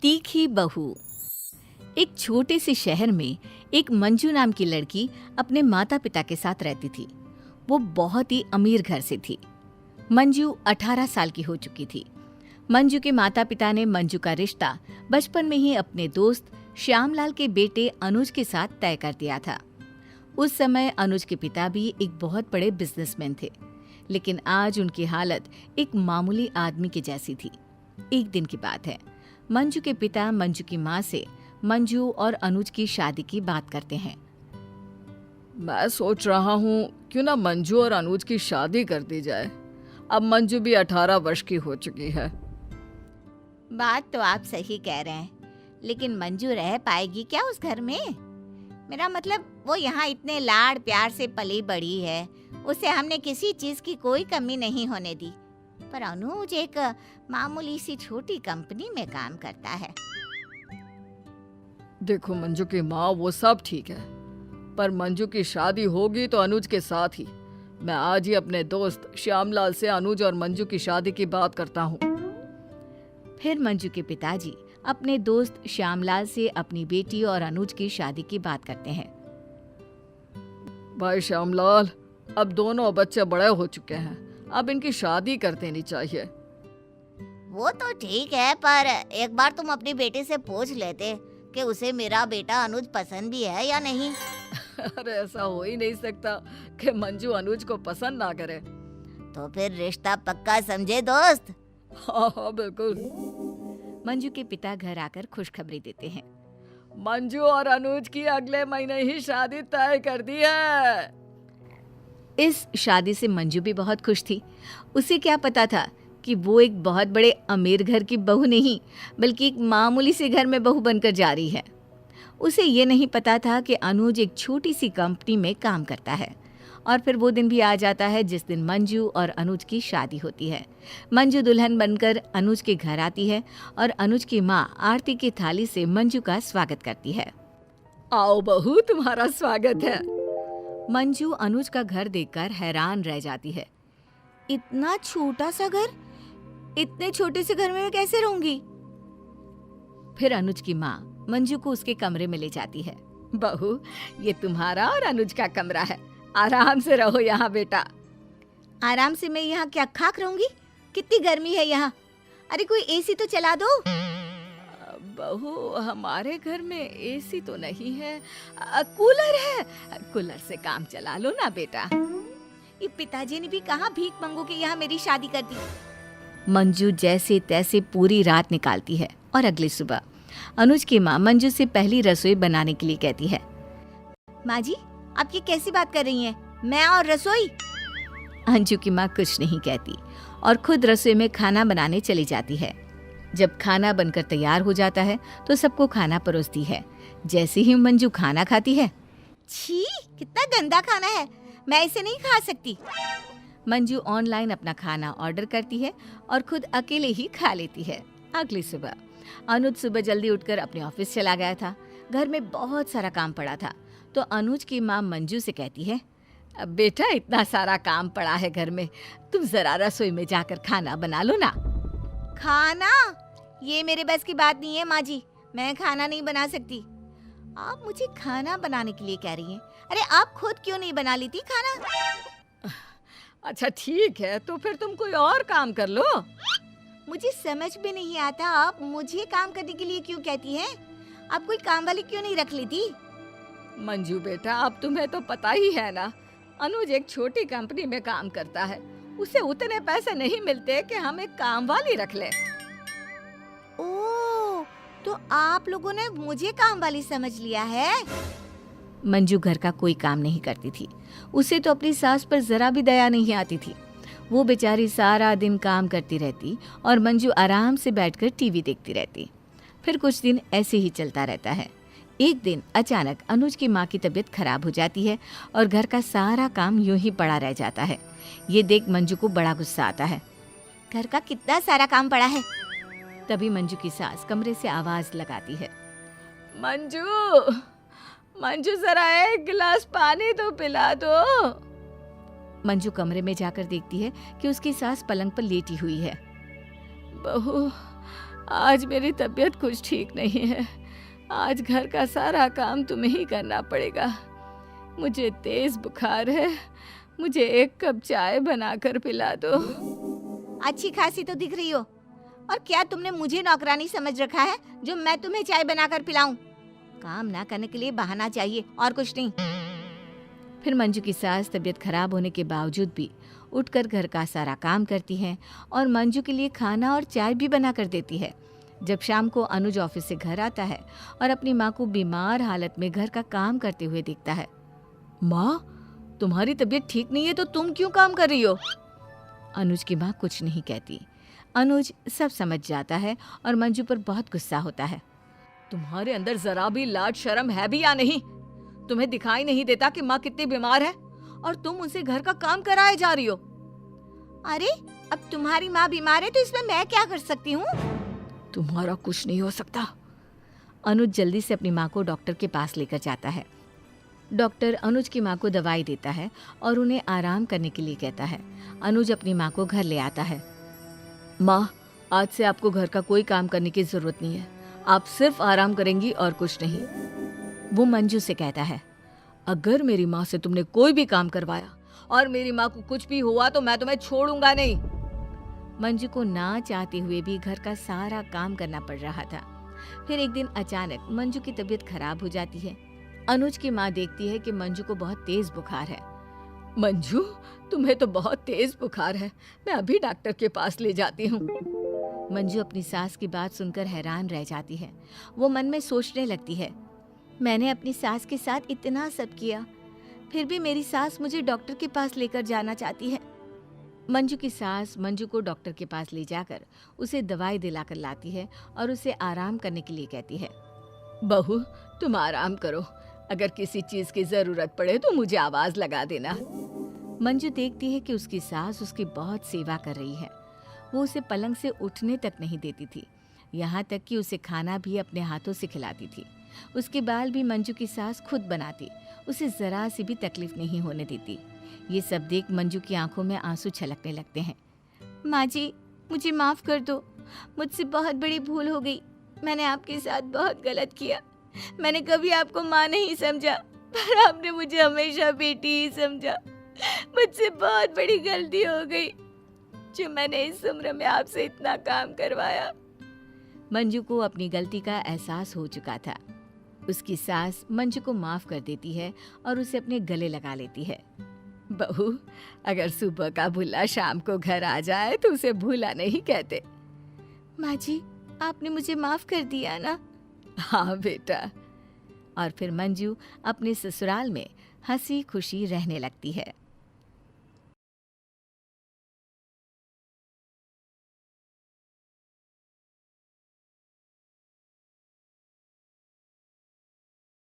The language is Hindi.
तीखी बहू। एक छोटे से शहर में एक मंजू नाम की लड़की अपने माता पिता के साथ रहती थी। वो बहुत ही अमीर घर से थी। मंजू 18 साल की हो चुकी थी। मंजू के माता पिता ने मंजू का रिश्ता बचपन में ही अपने दोस्त श्यामलाल के बेटे अनुज के साथ तय कर दिया था। उस समय अनुज के पिता भी एक बहुत बड़े बिजनेसमैन थे, लेकिन आज उनकी हालत एक मामूली आदमी की जैसी थी। एक दिन की बात है, मंजू के पिता मंजू की माँ से मंजू और अनुज की शादी की बात करते हैं। मैं सोच रहा हूँ क्यों ना मंजू और अनुज की शादी कर दी जाए। अब मंजू भी 18 वर्ष की हो चुकी है। बात तो आप सही कह रहे हैं, लेकिन मंजू रह पाएगी क्या उस घर में? मेरा मतलब वो यहाँ इतने लाड़ प्यार से पली बड़ी है, उसे हमने किसी चीज की कोई कमी नहीं होने दी। पर अनुज एक मामूली सी छोटी कंपनी में काम करता है। देखो मंजू की माँ, वो सब ठीक है, पर मंजू की शादी होगी तो अनुज के साथ ही। मैं आज ही अपने दोस्त श्यामलाल से अनुज और मंजू की शादी की बात करता हूँ। फिर मंजू के पिताजी अपने दोस्त श्यामलाल से अपनी बेटी और अनुज की शादी की बात करते हैं। भाई श्यामलाल, अब दोनों बच्चे बड़े हो चुके हैं, अब इनकी शादी कर देनी चाहिए। वो तो ठीक है, पर एक बार तुम अपनी बेटी से पूछ लेते कि उसे मेरा बेटा अनुज पसंद भी है या नहीं। अरे ऐसा हो ही नहीं सकता कि मंजू अनुज को पसंद ना करे। तो फिर रिश्ता पक्का समझे दोस्त। हाँ बिल्कुल। मंजू के पिता घर आकर खुशखबरी देते हैं। मंजू और अनुज की अगले महीने ही शादी तय कर दी है। इस शादी से मंजू भी बहुत खुश थी। उसे क्या पता था कि वो एक बहुत बड़े अमीर घर की बहू नहीं, बल्कि एक मामूली से घर में बहू बनकर जा रही है। उसे ये नहीं पता था कि अनुज एक छोटी सी कंपनी में काम करता है। और फिर वो दिन भी आ जाता है जिस दिन मंजू और अनुज की शादी होती है। मंजू दुल्हन बनकर अनुज के घर आती है और अनुज की माँ आरती की थाली से मंजू का स्वागत करती है। आओ बहू, तुम्हारा स्वागत है। मंजू अनुज का घर देखकर हैरान रह जाती है। इतना छोटा सा घर, इतने छोटे से घर में मैं कैसे रहूंगी? फिर अनुज की माँ मंजू को उसके कमरे में ले जाती है। बहू, ये तुम्हारा और अनुज का कमरा है, आराम से रहो यहाँ बेटा। आराम से मैं यहाँ क्या खाक रहूंगी? कितनी गर्मी है यहाँ। अरे कोई एसी तो चला दो। बहू, हमारे घर में एसी तो नहीं है, कूलर है, कूलर से काम चला लो ना बेटा। ये पिताजी ने भी कहा भीख मांगो के यहाँ मेरी शादी कर दी। मंजू जैसे तैसे पूरी रात निकालती है और अगली सुबह अनुज की माँ मंजू से पहली रसोई बनाने के लिए कहती है। माँ जी, आप ये कैसी बात कर रही हैं? मैं और रसोई? अंजू की माँ कुछ नहीं कहती और खुद रसोई में खाना बनाने चली जाती है। जब खाना बनकर तैयार हो जाता है तो सबको खाना परोसती है। जैसे ही मंजू खाना खाती है, छी, कितना गंदा खाना है, मैं इसे नहीं खा सकती। मंजू ऑनलाइन अपना खाना ऑर्डर करती है और खुद अकेले ही खा लेती है। अगली सुबह अनुज सुबह जल्दी उठकर अपने ऑफिस चला गया था। घर में बहुत सारा काम पड़ा था, तो अनुज की माँ मंजू से कहती है, बेटा इतना सारा काम पड़ा है घर में, तुम जरा रसोई में जाकर खाना बना लो ना। खाना? ये मेरे बस की बात नहीं है माँ जी, मैं खाना नहीं बना सकती। आप मुझे खाना बनाने के लिए कह रही हैं? अरे आप खुद क्यों नहीं बना लेती खाना? अच्छा ठीक है, तो फिर तुम कोई और काम कर लो। मुझे समझ में नहीं आता, आप मुझे काम करने के लिए क्यों कहती हैं? आप कोई काम वाली क्यों नहीं रख लेती? मंजू बेटा, अब तुम्हें तो पता ही है ना, अनुज एक छोटी कंपनी में काम करता है, उसे उतने पैसे नहीं मिलते कि हम एक काम वाली रख ले। ओह, तो आप लोगों ने मुझे काम वाली समझ लिया है? मंजू घर का कोई काम नहीं करती थी। उसे तो अपनी सास पर जरा भी दया नहीं आती थी। वो बेचारी सारा दिन काम करती रहती और मंजू आराम से बैठकर टीवी देखती रहती। फिर कुछ दिन ऐसे ही चलता रहता है। एक दिन अचानक अनुज की माँ की तबीयत खराब हो जाती है और घर का सारा काम यूं ही पड़ा रह जाता है। ये देख मंजू को बड़ा गुस्सा आता है। घर का कितना सारा काम पड़ा है। तभी मंजू की सास कमरे से आवाज लगाती है। मंजू, मंजू जरा एक गिलास पानी तो पिला दो। मंजू कमरे में जाकर देखती है कि उसकी सास पलंग पर लेटी हुई है। बहू, आज मेरी तबीयत कुछ ठीक नहीं है। आज घर का सारा काम तुम्हें ही करना पड़ेगा। मुझे तेज बुखार है, मुझे एक कप चाय बनाकर पिला दो। अच्छी खासी तो दिख रही हो, और क्या तुमने मुझे नौकरानी समझ रखा है जो मैं तुम्हें चाय बनाकर पिलाऊं? काम ना करने के लिए बहाना चाहिए और कुछ नहीं। फिर मंजू की सास तबीयत खराब होने के बावजूद भी उठकर घर का सारा काम करती है और मंजू के लिए खाना और चाय भी बना कर देती है। जब शाम को अनुज ऑफिस से घर आता है और अपनी माँ को बीमार हालत में घर का काम करते हुए देखता है। माँ, तुम्हारी तबीयत ठीक नहीं है तो तुम क्यों काम कर रही हो? अनुज की माँ कुछ नहीं कहती। अनुज सब समझ जाता है और मंजू पर बहुत गुस्सा होता है। तुम्हारे अंदर जरा भी लाज शर्म है भी या नहीं? तुम्हें दिखाई नहीं देता कि माँ कितनी बीमार है और तुम उनसे घर का काम कराए जा रही हो? अरे, अब तुम्हारी माँ बीमार है तो इसमें मैं क्या कर सकती हूँ? तुम्हारा कुछ नहीं हो सकता। अनुज जल्दी से अपनी माँ को डॉक्टर के पास लेकर जाता है। डॉक्टर अनुज की माँ को दवाई देता है और उन्हें आराम करने के लिए कहता है। अनुज अपनी माँ को घर ले आता है। माँ, आज से आपको घर का कोई काम करने की जरूरत नहीं है। आप सिर्फ आराम करेंगी और कुछ नहीं। वो मंजू से कहता है, अगर मेरी माँ से तुमने कोई भी काम करवाया और मेरी माँ को कुछ भी हुआ तो मैं तुम्हें छोड़ूंगा नहीं। मंजू को ना चाहते हुए भी घर का सारा काम करना पड़ रहा था। फिर एक दिन अचानक मंजू की तबीयत खराब हो जाती है। अनुज की माँ देखती है कि मंजू को बहुत तेज बुखार है। मंजू, तुम्हें तो बहुत तेज बुखार है, मैं अभी डॉक्टर के पास ले जाती हूँ। मंजू अपनी सास की बात सुनकर हैरान रह जाती है। वो मन में सोचने लगती है, मैंने अपनी सास के साथ इतना सब किया, फिर भी मेरी सास मुझे डॉक्टर के पास लेकर जाना चाहती है। मंजू की सास मंजू को डॉक्टर के पास ले जाकर उसे दवाई दिलाकर लाती है और उसे आराम करने के लिए कहती है। बहू, तुम आराम करो, अगर किसी चीज की जरूरत पड़े तो मुझे आवाज लगा देना। मंजू देखती है कि उसकी सास उसकी बहुत सेवा कर रही है। वो उसे पलंग से उठने तक नहीं देती थी, यहाँ तक कि उसे खाना भी अपने हाथों से खिलाती थी। उसके बाल भी मंजू की सास खुद बनाती, उसे जरा सी भी तकलीफ नहीं होने देती। ये सब देख मंजू की आंखों में आंसू छलकने लगते हैं। माँ जी, मुझे माफ़ कर दो, मुझसे बहुत बड़ी भूल हो गई। मैंने आपके साथ बहुत गलत किया। मैंने कभी आपको माँ नहीं समझा, पर आपने मुझे हमेशा बेटी ही समझा। मुझसे बहुत बड़ी गलती हो गई जो मैंने इस उम्र में आपसे इतना काम करवाया। मंजू को अपनी गलती का एहसास हो चुका था। उसकी सास मंजू को माफ कर देती है और उसे अपने गले लगा लेती है। बहू, अगर सुबह का भूला शाम को घर आ जाए तो उसे भूला नहीं कहते। माँ जी, आपने मुझे माफ कर दिया ना? हाँ बेटा। और फिर मंजू अपने ससुराल में हंसी खुशी रहने लगती है।